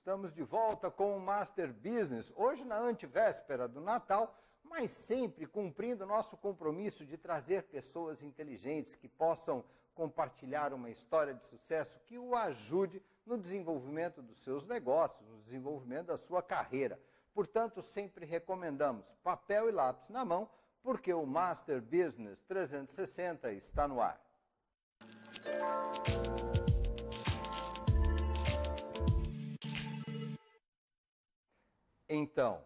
Estamos de volta com o Master Business, hoje na antevéspera do Natal, mas sempre cumprindo nosso compromisso de trazer pessoas inteligentes que possam compartilhar uma história de sucesso que o ajude no desenvolvimento dos seus negócios, no desenvolvimento da sua carreira. Portanto, sempre recomendamos papel e lápis na mão, porque o Master Business 360 está no ar. Então,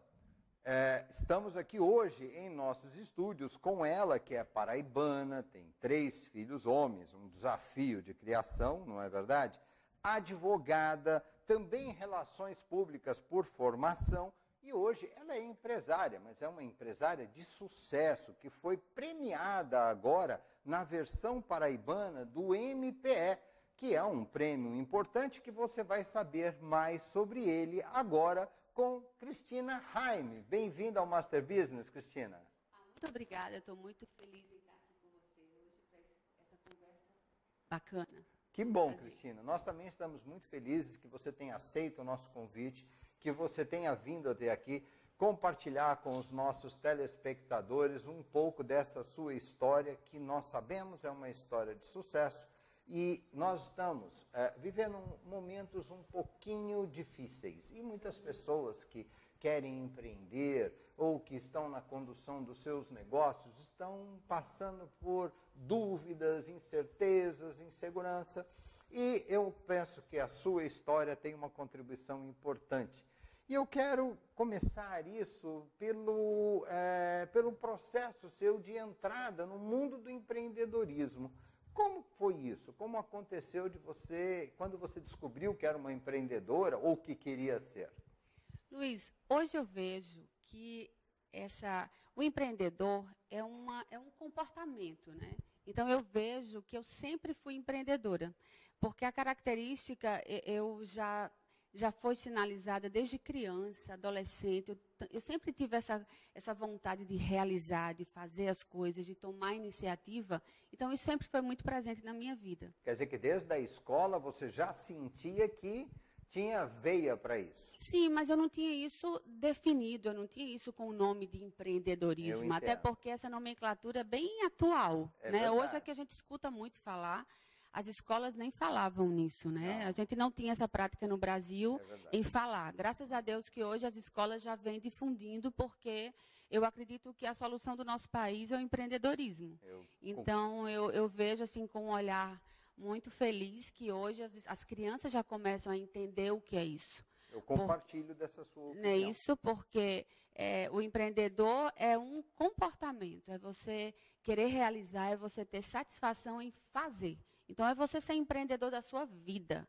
estamos aqui hoje em nossos estúdios com ela, que é paraibana, tem 3 filhos homens, um desafio de criação, não é verdade? Advogada, também em relações públicas por formação, e hoje ela é empresária, mas é uma empresária de sucesso, que foi premiada agora na versão paraibana do MPE, que é um prêmio importante que você vai saber mais sobre ele agora com Cristina Jaime. Bem-vinda ao Master Business, Cristina. Muito obrigada, estou muito feliz em estar aqui com você hoje para essa conversa bacana. Que bom, Cristina. Nós também estamos muito felizes que você tenha aceito o nosso convite, que você tenha vindo até aqui compartilhar com os nossos telespectadores um pouco dessa sua história, que nós sabemos é uma história de sucesso. E nós estamos vivendo momentos um pouquinho difíceis. E muitas pessoas que querem empreender ou que estão na condução dos seus negócios estão passando por dúvidas, incertezas, insegurança. E eu penso que a sua história tem uma contribuição importante. E eu quero começar isso pelo processo seu de entrada no mundo do empreendedorismo. Como foi isso? Como aconteceu de você, quando você descobriu que era uma empreendedora ou que queria ser? Luiz, hoje eu vejo que o empreendedor é um comportamento, né? Então, eu vejo que eu sempre fui empreendedora, porque a característica já foi sinalizada desde criança, adolescente. Eu sempre tive essa vontade de realizar, de fazer as coisas, de tomar iniciativa. Então, isso sempre foi muito presente na minha vida. Quer dizer que desde a escola você já sentia que tinha veia para isso? Sim, mas eu não tinha isso definido, eu não tinha isso com o nome de empreendedorismo, até porque essa nomenclatura é bem atual. Né? Hoje é que a gente escuta muito falar. As escolas nem falavam nisso, né? Não. A gente não tinha essa prática no Brasil em falar. Graças a Deus que hoje as escolas já vêm difundindo, porque eu acredito que a solução do nosso país é o empreendedorismo. Então, eu vejo assim com um olhar muito feliz que hoje as crianças já começam a entender o que é isso. Eu compartilho dessa sua opinião. É isso, porque o empreendedor é um comportamento, é você querer realizar, é você ter satisfação em fazer. Então, é você ser empreendedor da sua vida.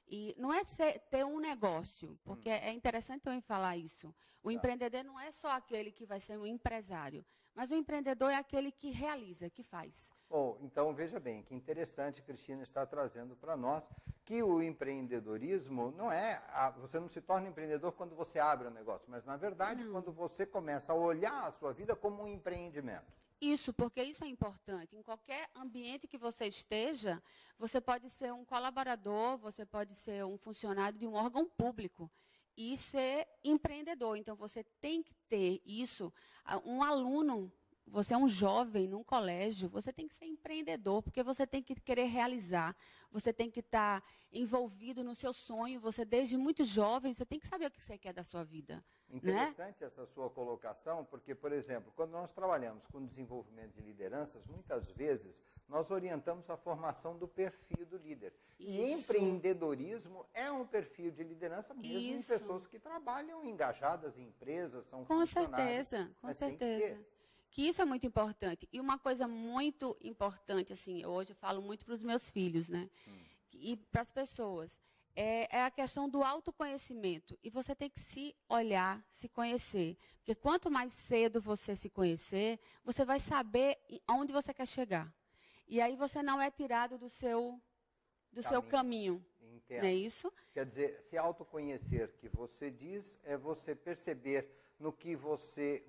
E não é ter um negócio, porque é interessante também falar isso. O empreendedor não é só aquele que vai ser um empresário, mas o empreendedor é aquele que realiza, que faz. Bom, então veja bem, que interessante Cristina está trazendo para nós que o empreendedorismo não é... Você não se torna empreendedor quando você abre um negócio, mas na verdade quando você começa a olhar a sua vida como um empreendimento. Isso, porque isso é importante. Em qualquer ambiente que você esteja, você pode ser um colaborador, você pode ser um funcionário de um órgão público e ser empreendedor. Então, você tem que ter isso. Um aluno, você é um jovem num colégio, você tem que ser empreendedor, porque você tem que querer realizar, você tem que estar envolvido no seu sonho, você desde muito jovem, você tem que saber o que você quer da sua vida. Interessante, né? Essa sua colocação, porque, por exemplo, quando nós trabalhamos com desenvolvimento de lideranças, muitas vezes nós orientamos a formação do perfil do líder. Isso. E empreendedorismo é um perfil de liderança mesmo em pessoas que trabalham engajadas em empresas, são funcionários. Com certeza. Que isso é muito importante. E uma coisa muito importante, assim, hoje eu falo muito para os meus filhos, né? E para as pessoas, é a questão do autoconhecimento. E você tem que se olhar, se conhecer. Porque quanto mais cedo você se conhecer, você vai saber aonde você quer chegar. E aí você não é tirado do seu caminho. Entendo. Não é isso? Quer dizer, se autoconhecer, que você diz, é você perceber no que você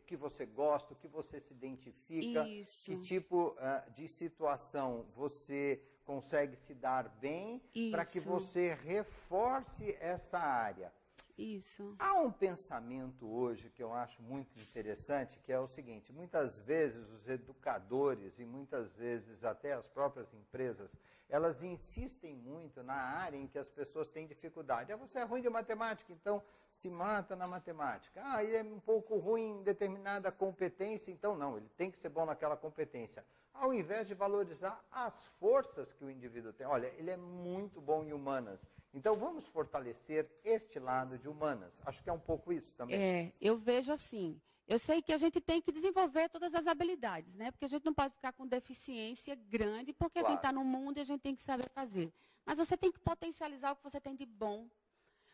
gosta, o que você se identifica, que tipo de situação você consegue se dar bem, para que você reforce essa área. Isso. Há um pensamento hoje que eu acho muito interessante, que é o seguinte: muitas vezes os educadores e muitas vezes até as próprias empresas, elas insistem muito na área em que as pessoas têm dificuldade. Você é ruim de matemática, então se mata na matemática. Ele é um pouco ruim em determinada competência, então não, ele tem que ser bom naquela competência. Ao invés de valorizar as forças que o indivíduo tem. Olha, ele é muito bom em humanas, então vamos fortalecer este lado de humanas. Acho que é um pouco isso também. Eu vejo assim, eu sei que a gente tem que desenvolver todas as habilidades, né? Porque a gente não pode ficar com deficiência grande, porque Claro. A gente está no mundo e a gente tem que saber fazer. Mas você tem que potencializar o que você tem de bom.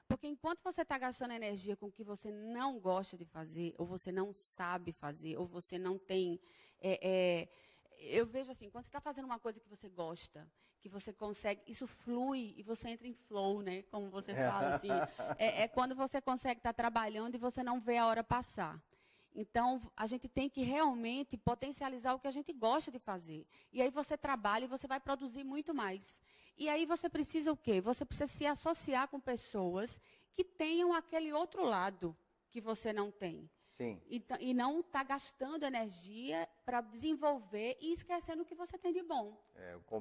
Porque enquanto você está gastando energia com o que você não gosta de fazer, ou você não sabe fazer, ou você não tem... eu vejo assim, quando você está fazendo uma coisa que você gosta, que você consegue, isso flui e você entra em flow, né? Como você fala, assim. É quando você consegue estar trabalhando e você não vê a hora passar. Então, a gente tem que realmente potencializar o que a gente gosta de fazer. E aí você trabalha e você vai produzir muito mais. E aí você precisa o quê? Você precisa se associar com pessoas que tenham aquele outro lado que você não tem. Sim. E não está gastando energia para desenvolver e esquecendo o que você tem de bom.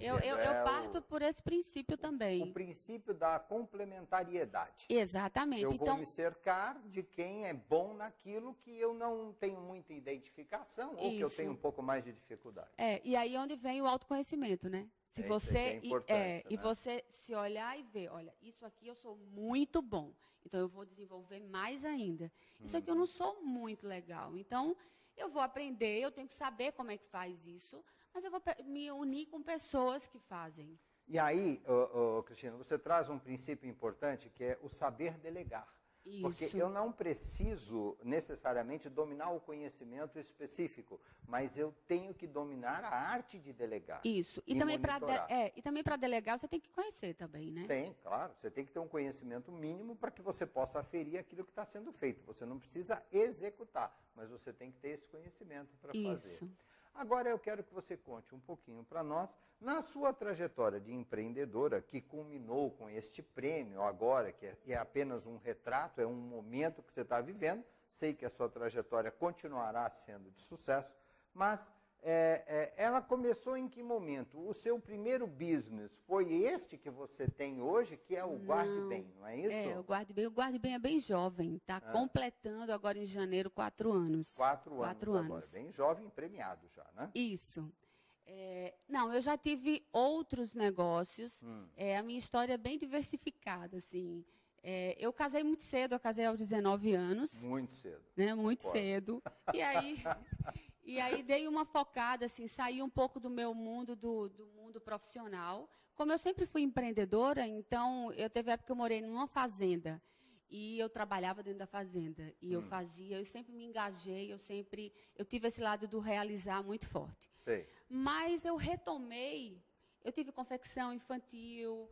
Eu parto por esse princípio também. O princípio da complementariedade. Exatamente. Eu vou me cercar de quem é bom naquilo que eu não tenho muita identificação ou que eu tenho um pouco mais de dificuldade. E aí é onde vem o autoconhecimento, né? Se você é importante, né? E você se olhar e ver, olha, isso aqui eu sou muito bom, então eu vou desenvolver mais ainda. Isso aqui eu não sou muito legal, então eu vou aprender, eu tenho que saber como é que faz isso, mas eu vou me unir com pessoas que fazem. E aí, Cristina, você traz um princípio importante que é o saber delegar. Isso. Porque eu não preciso necessariamente dominar o conhecimento específico, mas eu tenho que dominar a arte de delegar. Isso. E também para delegar você tem que conhecer também, né? Sim, claro. Você tem que ter um conhecimento mínimo para que você possa aferir aquilo que está sendo feito. Você não precisa executar, mas você tem que ter esse conhecimento para fazer. Isso. Agora eu quero que você conte um pouquinho para nós, na sua trajetória de empreendedora, que culminou com este prêmio agora, que é apenas um retrato, é um momento que você está vivendo. Sei que a sua trajetória continuará sendo de sucesso, mas ela começou em que momento? O seu primeiro business foi este que você tem hoje, que é o Guarde Bem, não é isso? O Guarde Bem. O Guarde Bem é bem jovem, está completando agora em janeiro 4 anos. 4 anos agora, bem jovem, premiado já, né? Isso. Não, eu já tive outros negócios, a minha história é bem diversificada, assim. Eu casei muito cedo, eu casei aos 19 anos. Muito cedo. Né, muito cedo. E aí dei uma focada, assim, saí um pouco do meu mundo, do mundo profissional. Como eu sempre fui empreendedora, então, teve época que eu morei numa fazenda. E eu trabalhava dentro da fazenda. E eu sempre me engajei, eu tive esse lado do realizar muito forte. Sei. Mas eu retomei, eu tive confecção infantil,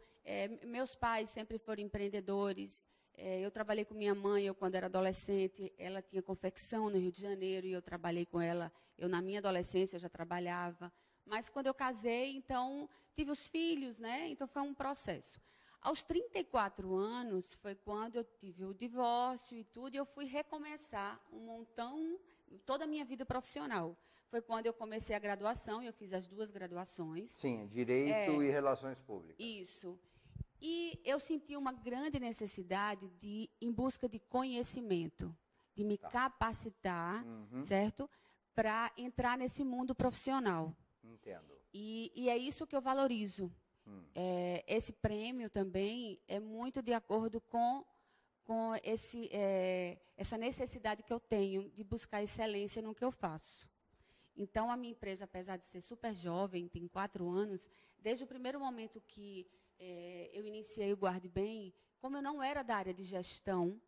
meus pais sempre foram empreendedores. Eu trabalhei com minha mãe, quando era adolescente, ela tinha confecção no Rio de Janeiro e eu trabalhei com ela. Na minha adolescência, eu já trabalhava. Mas quando eu casei, então, tive os filhos, né? Então, foi um processo. Aos 34 anos, foi quando eu tive o divórcio e tudo, e eu fui recomeçar toda a minha vida profissional. Foi quando eu comecei a graduação, e eu fiz as 2 graduações. Sim, Direito e Relações Públicas. Isso. E eu senti uma grande necessidade em busca de conhecimento, de me capacitar, certo? Para entrar nesse mundo profissional. Entendo. E é isso que eu valorizo. Esse prêmio também é muito de acordo com essa necessidade que eu tenho de buscar excelência no que eu faço. Então, a minha empresa, apesar de ser super jovem, tem 4 anos, desde o primeiro momento que eu iniciei o Guarde Bem, como eu não era da área de gestão,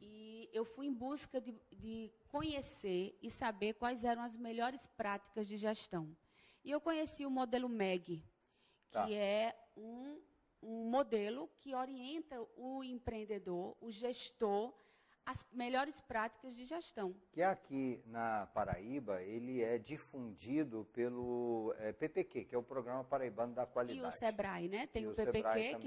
e eu fui em busca de conhecer e saber quais eram as melhores práticas de gestão. E eu conheci o modelo MEG, que é um modelo que orienta o empreendedor, o gestor, as melhores práticas de gestão. Que aqui na Paraíba, ele é difundido pelo PPQ, que é o Programa Paraibano da Qualidade. E o SEBRAE, né? Tem e o PPQ,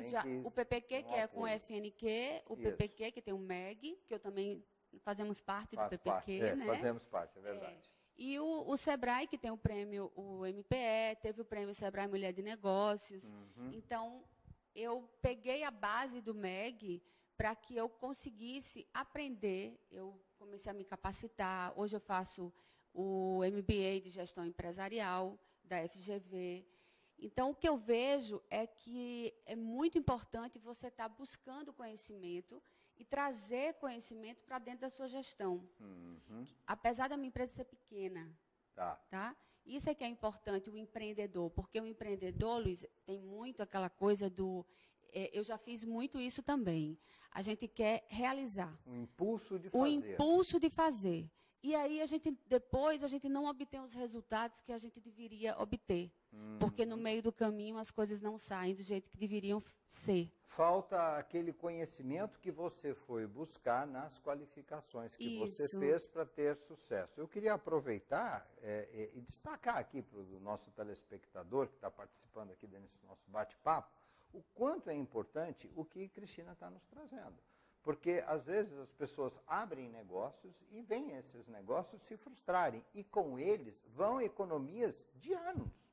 o PPQ que é com o FNQ, o PPQ que tem o MEG, que eu também fazemos parte do PPQ, né? Fazemos parte, é verdade. E o SEBRAE, que tem o prêmio, o MPE, teve o prêmio SEBRAE Mulher de Negócios. Então, eu peguei a base do MEG para que eu conseguisse aprender. Eu comecei a me capacitar. Hoje eu faço o MBA de Gestão Empresarial da FGV. Então, o que eu vejo é que é muito importante você estar buscando conhecimento e trazer conhecimento para dentro da sua gestão. Apesar da minha empresa ser pequena. Tá? Isso é que é importante, o empreendedor. Porque o empreendedor, Luiz, tem muito aquela coisa do... eu já fiz muito isso também. A gente quer realizar. O impulso de fazer. O impulso de fazer. E aí, depois, a gente não obtém os resultados que a gente deveria obter. Porque no meio do caminho as coisas não saem do jeito que deveriam ser. Falta aquele conhecimento que você foi buscar nas qualificações que você fez para ter sucesso. Eu queria aproveitar e destacar aqui para o nosso telespectador que está participando aqui desse nosso bate-papo, o quanto é importante o que Cristina está nos trazendo. Porque, às vezes, as pessoas abrem negócios e veem esses negócios se frustrarem. E, com eles, vão economias de anos.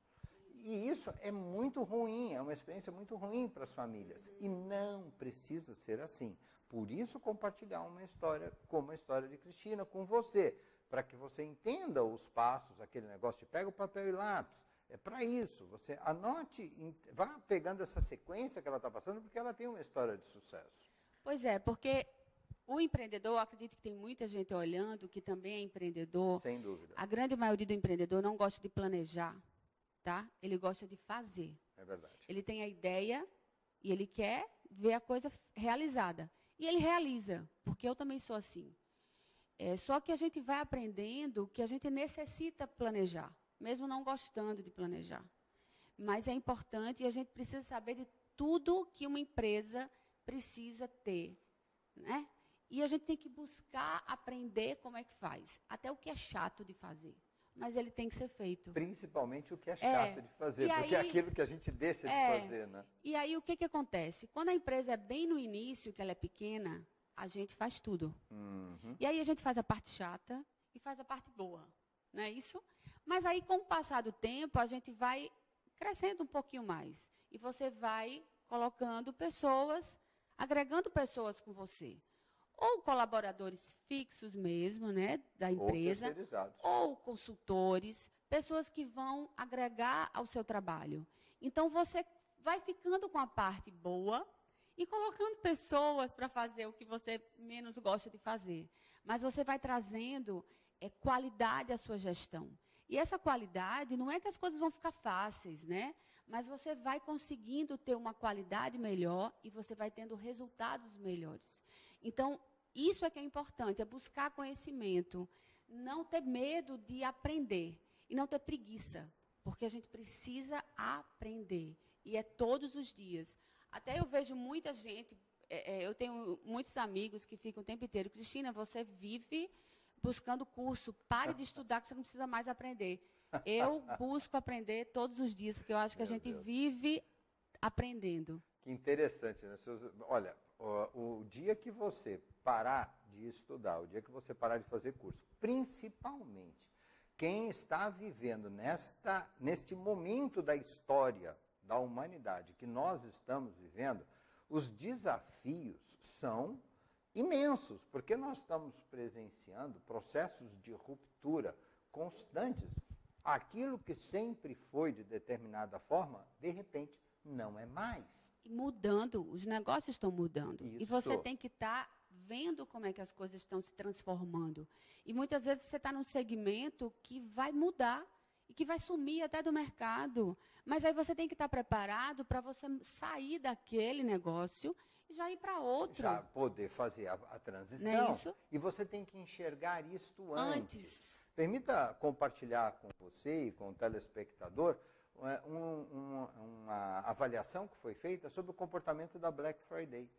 E isso é muito ruim, é uma experiência muito ruim para as famílias. E não precisa ser assim. Por isso, compartilhar uma história como a história de Cristina com você, para que você entenda os passos, aquele negócio de pega o papel e lápis. É para isso, você anote, vá pegando essa sequência que ela está passando, porque ela tem uma história de sucesso. Pois é, porque o empreendedor, eu acredito que tem muita gente olhando, que também é empreendedor. Sem dúvida. A grande maioria do empreendedor não gosta de planejar, tá? Ele gosta de fazer. É verdade. Ele tem a ideia e ele quer ver a coisa realizada. E ele realiza, porque eu também sou assim. Só que a gente vai aprendendo que a gente necessita planejar, mesmo não gostando de planejar. Mas é importante e a gente precisa saber de tudo que uma empresa precisa ter, né? E a gente tem que buscar aprender como é que faz. Até o que é chato de fazer. Mas ele tem que ser feito. Principalmente o que é chato de fazer, porque é aquilo que a gente deixa de fazer, né? E aí, o que acontece? Quando a empresa é bem no início, que ela é pequena, a gente faz tudo. E aí a gente faz a parte chata e faz a parte boa, não é isso? Mas aí, com o passar do tempo, a gente vai crescendo um pouquinho mais. E você vai colocando pessoas, agregando pessoas com você. Ou colaboradores fixos mesmo, né, da empresa, ou consultores, pessoas que vão agregar ao seu trabalho. Então, você vai ficando com a parte boa e colocando pessoas para fazer o que você menos gosta de fazer. Mas você vai trazendo qualidade à sua gestão. E essa qualidade não é que as coisas vão ficar fáceis, né? Mas você vai conseguindo ter uma qualidade melhor e você vai tendo resultados melhores. Então, isso é que é importante, é buscar conhecimento, não ter medo de aprender e não ter preguiça, porque a gente precisa aprender, e é todos os dias. Até eu vejo muita gente, eu tenho muitos amigos que ficam o tempo inteiro, Cristina, você vive buscando curso, pare de estudar que você não precisa mais aprender. Eu busco aprender todos os dias, porque eu acho que a gente vive aprendendo. Que interessante, né? Olha, o dia que você parar de estudar, o dia que você parar de fazer curso, principalmente quem está vivendo neste momento da história da humanidade que nós estamos vivendo, os desafios são imensos, porque nós estamos presenciando processos de ruptura constantes. Aquilo que sempre foi de determinada forma, de repente, não é mais. E mudando, os negócios estão mudando. Isso. E você tem que estar vendo como é que as coisas estão se transformando. E muitas vezes você está num segmento que vai mudar e que vai sumir até do mercado. Mas aí você tem que estar preparado para você sair daquele negócio e já ir para outro. Já poder fazer a transição. Não é isso? E você tem que enxergar isto antes. Permita compartilhar com você e com o telespectador uma avaliação que foi feita sobre o comportamento da Black Friday.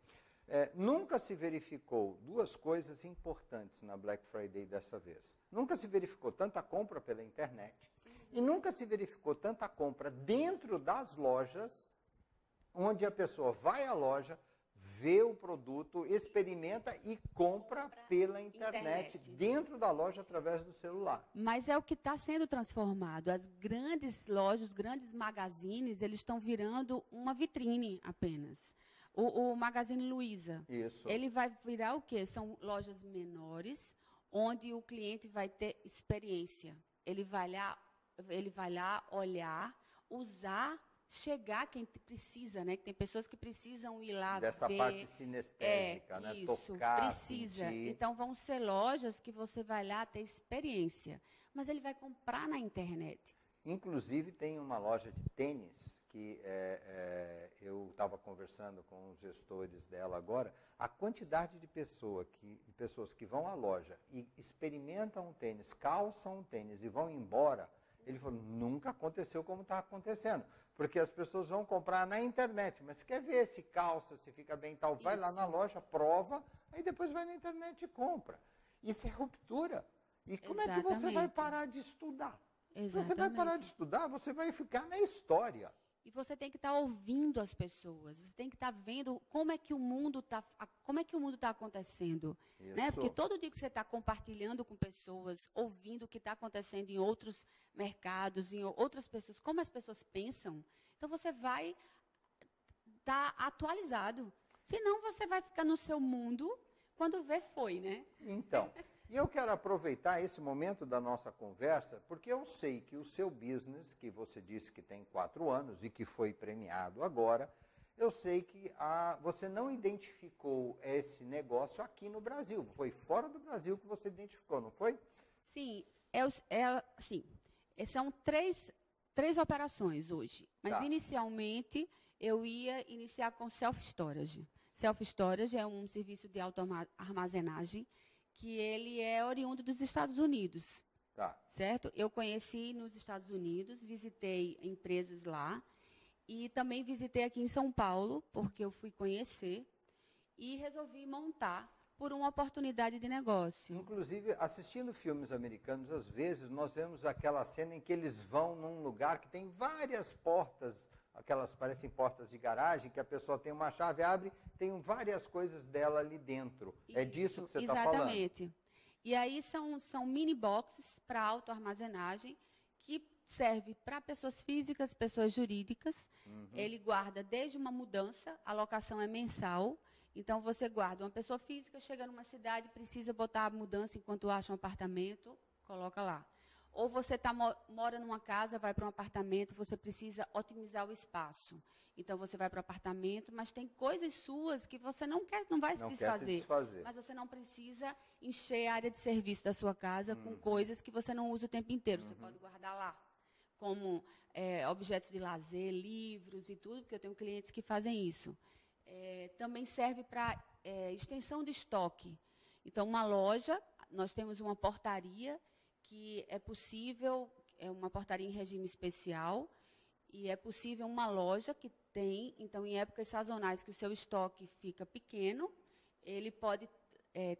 Nunca se verificou duas coisas importantes na Black Friday dessa vez. Nunca se verificou tanta compra pela internet e nunca se verificou tanta compra dentro das lojas, onde a pessoa vai à loja, vê o produto, experimenta e compra pela internet, dentro da loja, através do celular. Mas é o que está sendo transformado. As grandes lojas, os grandes magazines, eles estão virando uma vitrine apenas. O Magazine Luiza, ele vai virar o quê? São lojas menores, onde o cliente vai ter experiência. Ele vai lá olhar, usar, chegar quem precisa, né? Que tem pessoas que precisam ir lá dessa ver. Parte sinestésica, né? Isso, tocar, precisa. sentir. Então, vão ser lojas que você vai lá ter experiência. Mas ele vai comprar na internet. Inclusive, tem uma loja de tênis que eu estava conversando com os gestores dela agora. A quantidade de pessoas que vão à loja e experimentam um tênis, calçam um tênis e vão embora, ele falou, nunca aconteceu como está acontecendo. Porque as pessoas vão comprar na internet, mas quer ver se calça, se fica bem e tal, vai lá na loja, prova, aí depois vai na internet e compra. Isso é ruptura. E como é que você vai parar de estudar? Se você vai parar de estudar, você vai ficar na história. E você tem que estar ouvindo as pessoas, você tem que estar vendo como é que o mundo está acontecendo. Né? Porque todo dia que você está compartilhando com pessoas, ouvindo o que está acontecendo em outros mercados, em outras pessoas, como as pessoas pensam, então você vai estar atualizado. Senão você vai ficar no seu mundo, quando vê foi, né? Então, e eu quero aproveitar esse momento da nossa conversa, porque eu sei que o seu business, que você disse que tem 4 anos e que foi premiado agora, eu sei que você não identificou esse negócio aqui no Brasil. Foi fora do Brasil que você identificou, não foi? Sim, sim. São três operações hoje. Mas, inicialmente, eu ia iniciar com self-storage. Self-storage é um serviço de auto-armazenagem que ele é oriundo dos Estados Unidos, certo? Eu conheci nos Estados Unidos, visitei empresas lá e também visitei aqui em São Paulo, porque eu fui conhecer e resolvi montar por uma oportunidade de negócio. Inclusive, assistindo filmes americanos, às vezes, nós vemos aquela cena em que eles vão num lugar que tem várias portas, aquelas parecem portas de garagem, que a pessoa tem uma chave, abre, tem várias coisas dela ali dentro. É disso que você está falando? Exatamente. E aí são mini boxes para autoarmazenagem, que serve para pessoas físicas, pessoas jurídicas. Ele guarda desde uma mudança, a locação é mensal. Então, você guarda. Uma pessoa física chega numa cidade, precisa botar a mudança enquanto acha um apartamento, coloca lá. Ou você mora numa casa, vai para um apartamento, você precisa otimizar o espaço. Então, você vai para o apartamento, mas tem coisas suas que você não vai se desfazer. Mas você não precisa encher a área de serviço da sua casa com coisas que você não usa o tempo inteiro. Você pode guardar lá, como objetos de lazer, livros e tudo, porque eu tenho clientes que fazem isso. Também serve para extensão de estoque. Então, uma loja, nós temos uma portaria que é possível, é uma portaria em regime especial, e é possível uma loja que tem, então, em épocas sazonais que o seu estoque fica pequeno, ele pode,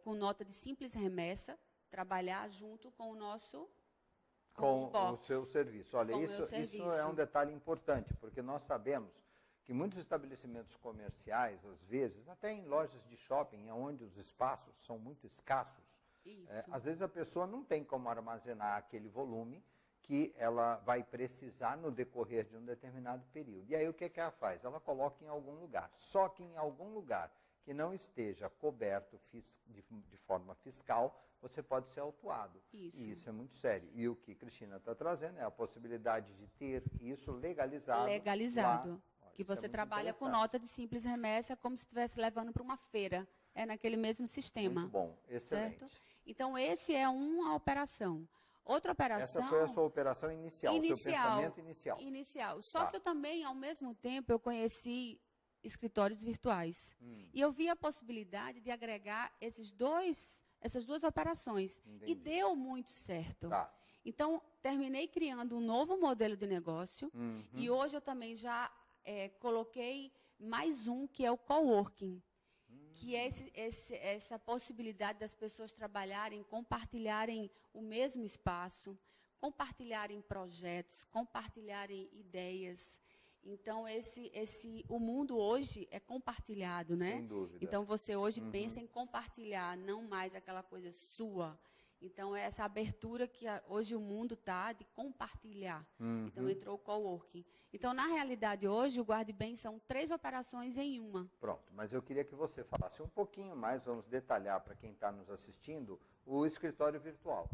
com nota de simples remessa, trabalhar junto com o nosso com o seu serviço. Olha, isso é um detalhe importante, porque nós sabemos que muitos estabelecimentos comerciais, às vezes, até em lojas de shopping, onde os espaços são muito escassos, às vezes a pessoa não tem como armazenar aquele volume que ela vai precisar no decorrer de um determinado período. E aí o que ela faz? Ela coloca em algum lugar. Só que em algum lugar que não esteja coberto de forma fiscal, você pode ser autuado. E isso é muito sério. E o que Cristina está trazendo é a possibilidade de ter isso legalizado. Legalizado. Que você trabalha com nota de simples remessa, como se estivesse levando para uma feira. É naquele mesmo sistema. Muito bom, excelente. Certo? Então, esse é uma operação. Outra operação... Essa foi a sua operação inicial, o seu pensamento inicial. Inicial. Só que eu também, ao mesmo tempo, eu conheci escritórios virtuais. E eu vi a possibilidade de agregar essas duas operações. Entendi. E deu muito certo. Então, terminei criando um novo modelo de negócio. E hoje eu também já coloquei mais um, que é o coworking. que é essa possibilidade das pessoas trabalharem, compartilharem o mesmo espaço, compartilharem projetos, compartilharem ideias. Então, o mundo hoje é compartilhado, né? Sem dúvida. Então, você hoje pensa em compartilhar, não mais aquela coisa sua. Então, é essa abertura que hoje o mundo está de compartilhar. Então, entrou o coworking. Então, na realidade, hoje, o Guarde Bem são 3 operações em uma. Pronto, mas eu queria que você falasse um pouquinho mais, vamos detalhar para quem está nos assistindo, o escritório virtual.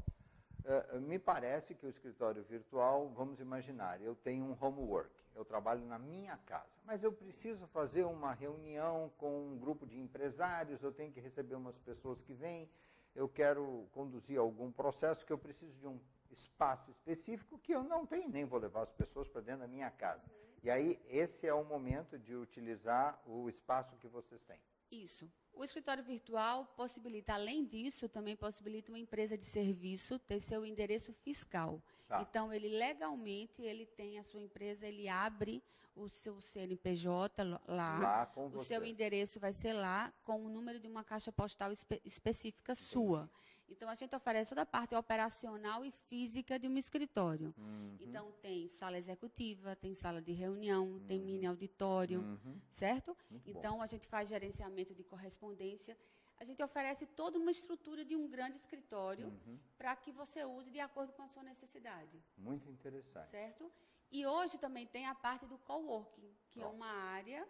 Me parece que o escritório virtual, vamos imaginar, eu tenho um homework, eu trabalho na minha casa, mas eu preciso fazer uma reunião com um grupo de empresários, eu tenho que receber umas pessoas que vêm, eu quero conduzir algum processo que eu preciso de um espaço específico que eu não tenho, nem vou levar as pessoas para dentro da minha casa. E aí, esse é o momento de utilizar o espaço que vocês têm. Isso. O escritório virtual possibilita, além disso, também possibilita uma empresa de serviço ter seu endereço fiscal. Tá. Então, ele legalmente, ele tem a sua empresa, ele abre o seu CNPJ lá com o vocês. seu endereço vai ser lá com o número de uma caixa postal específica sua. Então, a gente oferece toda a parte operacional e física de um escritório. Então, tem sala executiva, tem sala de reunião, tem mini auditório, certo? Então, a gente faz gerenciamento de correspondência. A gente oferece toda uma estrutura de um grande escritório para que você use de acordo com a sua necessidade. Muito interessante. Certo? E hoje também tem a parte do coworking, que é uma área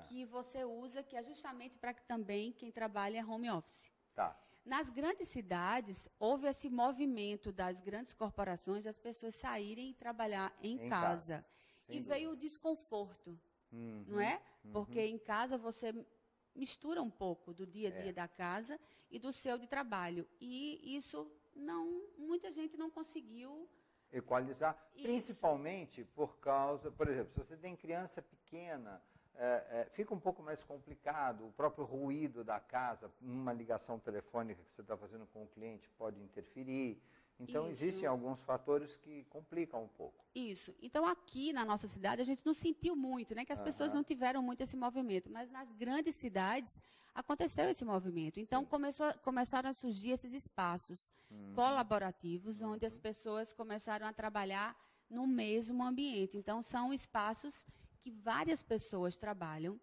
que você usa, que é justamente para que também quem trabalha home office. Tá. Nas grandes cidades, houve esse movimento das grandes corporações, das pessoas saírem e trabalhar em casa. E veio o desconforto, não é? Porque em casa você mistura um pouco do dia a dia da casa e do seu de trabalho. E isso muita gente não conseguiu equalizar, principalmente por causa, por exemplo, se você tem criança pequena, fica um pouco mais complicado, o próprio ruído da casa, numa ligação telefônica que você está fazendo com o cliente pode interferir. Então, existem alguns fatores que complicam um pouco. Isso. Então, aqui na nossa cidade, a gente não sentiu muito, né? Que as pessoas não tiveram muito esse movimento. Mas nas grandes cidades, aconteceu esse movimento. Então, começaram a surgir esses espaços colaborativos, onde as pessoas começaram a trabalhar no mesmo ambiente. Então, são espaços que várias pessoas trabalham.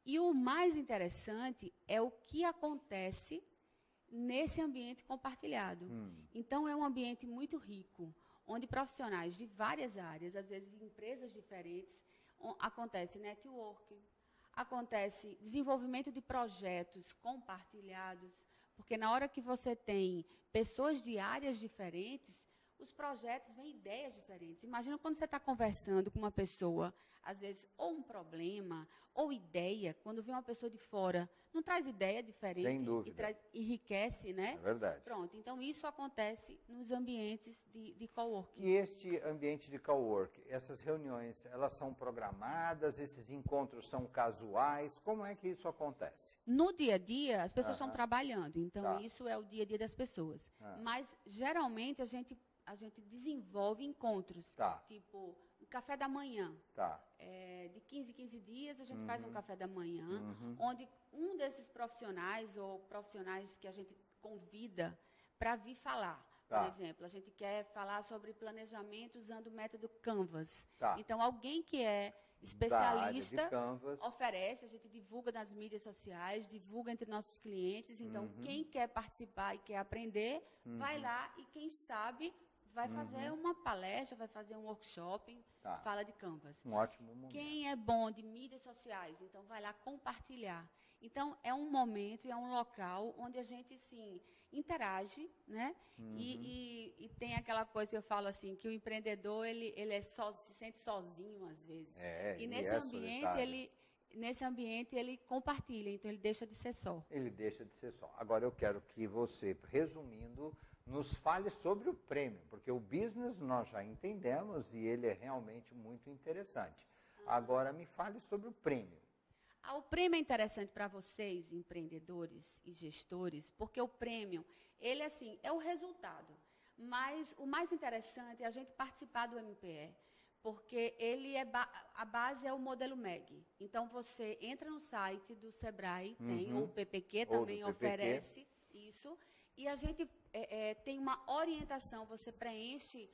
E o mais interessante é o que acontece nesse ambiente compartilhado. Então, é um ambiente muito rico, onde profissionais de várias áreas, às vezes de empresas diferentes, acontece networking, acontece desenvolvimento de projetos compartilhados, porque na hora que você tem pessoas de áreas diferentes, os projetos vêm ideias diferentes. Imagina quando você está conversando com uma pessoa, às vezes, ou um problema, ou ideia, quando vem uma pessoa de fora, não traz ideia diferente. Sem dúvida. Enriquece, né? É verdade. Pronto, então isso acontece nos ambientes de coworking. E este ambiente de coworking, essas reuniões, elas são programadas, esses encontros são casuais, como é que isso acontece? No dia a dia, as pessoas estão trabalhando, então isso é o dia a dia das pessoas. Mas, geralmente, a gente desenvolve encontros, tipo um café da manhã. De 15 em 15 dias, a gente faz um café da manhã, onde um desses profissionais ou profissionais que a gente convida para vir falar. Por exemplo, a gente quer falar sobre planejamento usando o método Canvas. Então, alguém que é especialista oferece, a gente divulga nas mídias sociais, divulga entre nossos clientes. Então, quem quer participar e quer aprender, vai lá e, quem sabe, vai fazer uma palestra, vai fazer um workshop, fala de Canvas. Um ótimo momento. Quem é bom de mídias sociais, então vai lá compartilhar. Então, é um momento, é um local onde a gente, sim, interage, né? E tem aquela coisa que eu falo assim, que o empreendedor, ele se sente sozinho, às vezes. E nesse ambiente, ele compartilha, então ele deixa de ser só. Ele deixa de ser só. Agora, eu quero que você, resumindo, nos fale sobre o prêmio, porque o business nós já entendemos e ele é realmente muito interessante. Agora, me fale sobre o prêmio. O prêmio é interessante para vocês, empreendedores e gestores, porque o prêmio, ele assim, é o resultado. Mas o mais interessante é a gente participar do MPE, porque a base é o modelo MEG. Então, você entra no site do Sebrae, tem, ou o PPQ também oferece isso, e a gente tem uma orientação, você preenche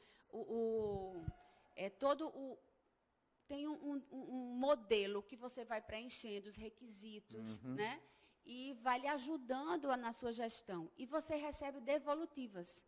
tem um modelo que você vai preenchendo os requisitos, né? E vai lhe ajudando na sua gestão. E você recebe devolutivas.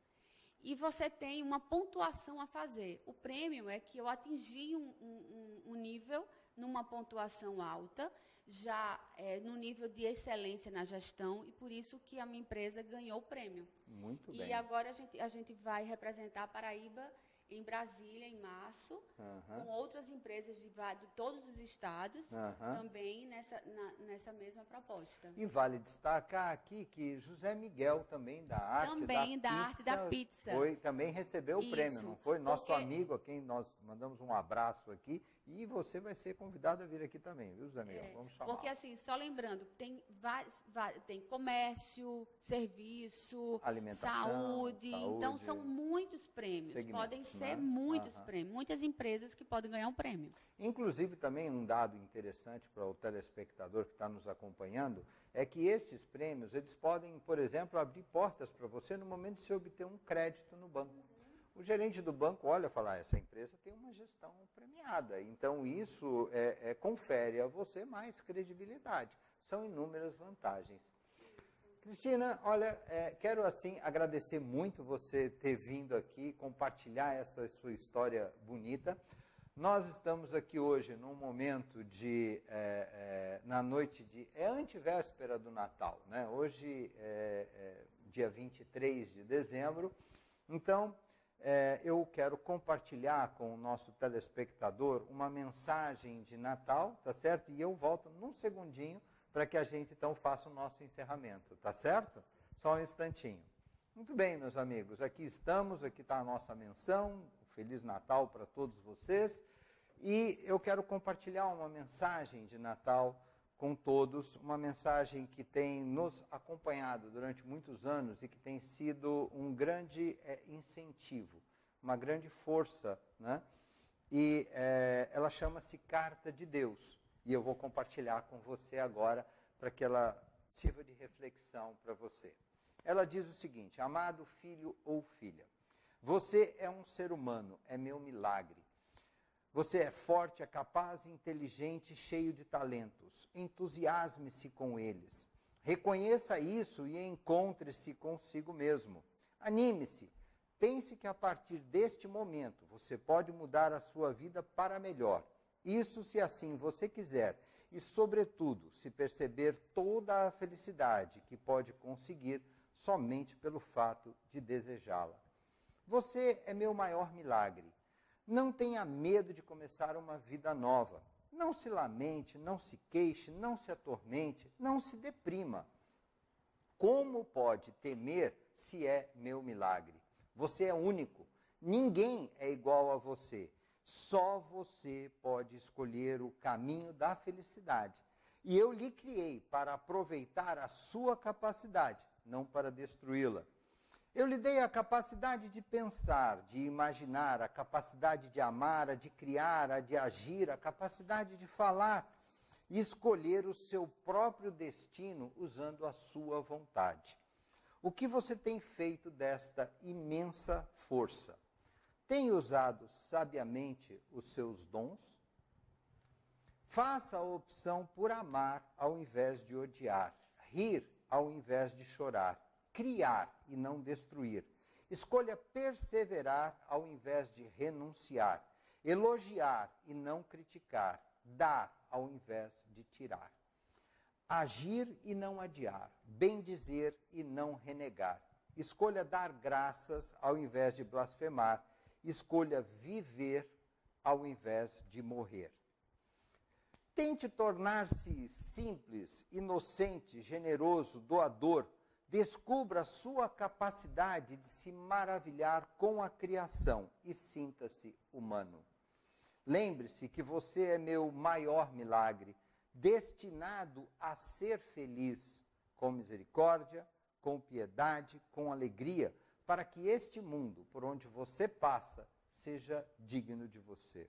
E você tem uma pontuação a fazer. O prêmio é que eu atingi um nível numa pontuação alta, já no nível de excelência na gestão, e por isso que a minha empresa ganhou o prêmio. Muito bem. E agora a gente vai representar a Paraíba em Brasília, em março, com outras empresas de todos os estados, também nessa mesma proposta. E vale destacar aqui que José Miguel, também da arte da pizza, também recebeu o prêmio, não foi? Nosso amigo, a quem nós mandamos um abraço aqui, e você vai ser convidado a vir aqui também, viu, José Miguel? Vamos chamar. Porque, assim, só lembrando, tem comércio, serviço, saúde, então são muitos prêmios, podem ser muitos prêmios, muitas empresas que podem ganhar um prêmio. Inclusive, também um dado interessante para o telespectador que está nos acompanhando, é que estes prêmios, eles podem, por exemplo, abrir portas para você no momento de você obter um crédito no banco. O gerente do banco olha e fala, essa empresa tem uma gestão premiada, então isso confere a você mais credibilidade. São inúmeras vantagens. Cristina, olha, quero assim agradecer muito você ter vindo aqui, compartilhar essa sua história bonita. Nós estamos aqui hoje num momento na noite antevéspera do Natal, né? Hoje dia 23 de dezembro, então eu quero compartilhar com o nosso telespectador uma mensagem de Natal, tá certo? E eu volto num segundinho para que a gente, então, faça o nosso encerramento, tá certo? Só um instantinho. Muito bem, meus amigos, aqui estamos, aqui está a nossa menção, Feliz Natal para todos vocês, e eu quero compartilhar uma mensagem de Natal com todos, uma mensagem que tem nos acompanhado durante muitos anos e que tem sido um grande incentivo, uma grande força, né? E ela chama-se Carta de Deus. E eu vou compartilhar com você agora para que ela sirva de reflexão para você. Ela diz o seguinte, amado filho ou filha, você é um ser humano, é meu milagre. Você é forte, é capaz, inteligente, cheio de talentos. Entusiasme-se com eles. Reconheça isso e encontre-se consigo mesmo. Anime-se. Pense que a partir deste momento você pode mudar a sua vida para melhor. Isso se assim você quiser e, sobretudo, se perceber toda a felicidade que pode conseguir somente pelo fato de desejá-la. Você é meu maior milagre. Não tenha medo de começar uma vida nova. Não se lamente, não se queixe, não se atormente, não se deprima. Como pode temer se é meu milagre? Você é único. Ninguém é igual a você. Só você pode escolher o caminho da felicidade. E eu lhe criei para aproveitar a sua capacidade, não para destruí-la. Eu lhe dei a capacidade de pensar, de imaginar, a capacidade de amar, a de criar, a de agir, a capacidade de falar e escolher o seu próprio destino usando a sua vontade. O que você tem feito desta imensa força? Tem usado sabiamente os seus dons? Faça a opção por amar ao invés de odiar, rir ao invés de chorar, criar e não destruir. Escolha perseverar ao invés de renunciar, elogiar e não criticar, dar ao invés de tirar. Agir e não adiar, bendizer e não renegar. Escolha dar graças ao invés de blasfemar, escolha viver ao invés de morrer. Tente tornar-se simples, inocente, generoso, doador. Descubra a sua capacidade de se maravilhar com a criação e sinta-se humano. Lembre-se que você é meu maior milagre, destinado a ser feliz, com misericórdia, com piedade, com alegria, para que este mundo por onde você passa seja digno de você.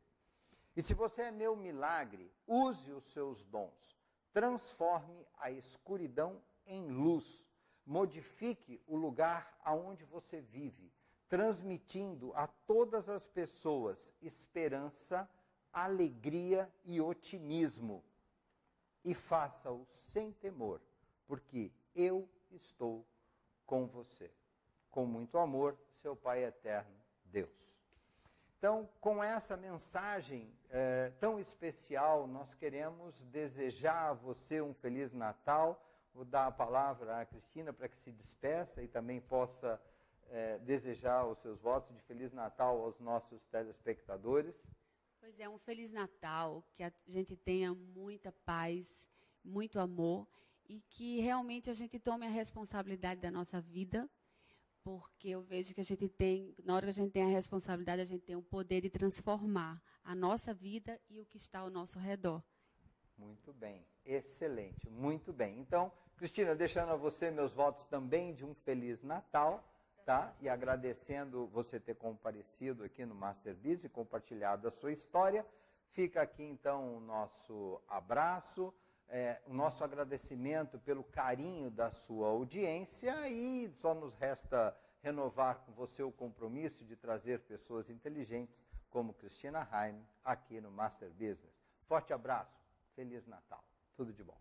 E se você é meu milagre, use os seus dons. Transforme a escuridão em luz. Modifique o lugar aonde você vive, transmitindo a todas as pessoas esperança, alegria e otimismo. E faça-o sem temor, porque eu estou com você. Com muito amor, seu Pai eterno, Deus. Então, com essa mensagem tão especial, nós queremos desejar a você um Feliz Natal. Vou dar a palavra à Cristina para que se despeça e também possa desejar os seus votos de Feliz Natal aos nossos telespectadores. Pois é, um Feliz Natal, que a gente tenha muita paz, muito amor e que realmente a gente tome a responsabilidade da nossa vida, porque eu vejo que a gente tem, na hora que a gente tem a responsabilidade, a gente tem o poder de transformar a nossa vida e o que está ao nosso redor. Muito bem, excelente, muito bem. Então, Cristina, deixando a você meus votos também de um Feliz Natal, tá? E agradecendo você ter comparecido aqui no Master Biz e compartilhado a sua história. Fica aqui então o nosso abraço, o nosso agradecimento pelo carinho da sua audiência e só nos resta renovar com você o compromisso de trazer pessoas inteligentes como Cristina Heim aqui no Master Business. Forte abraço, Feliz Natal, tudo de bom.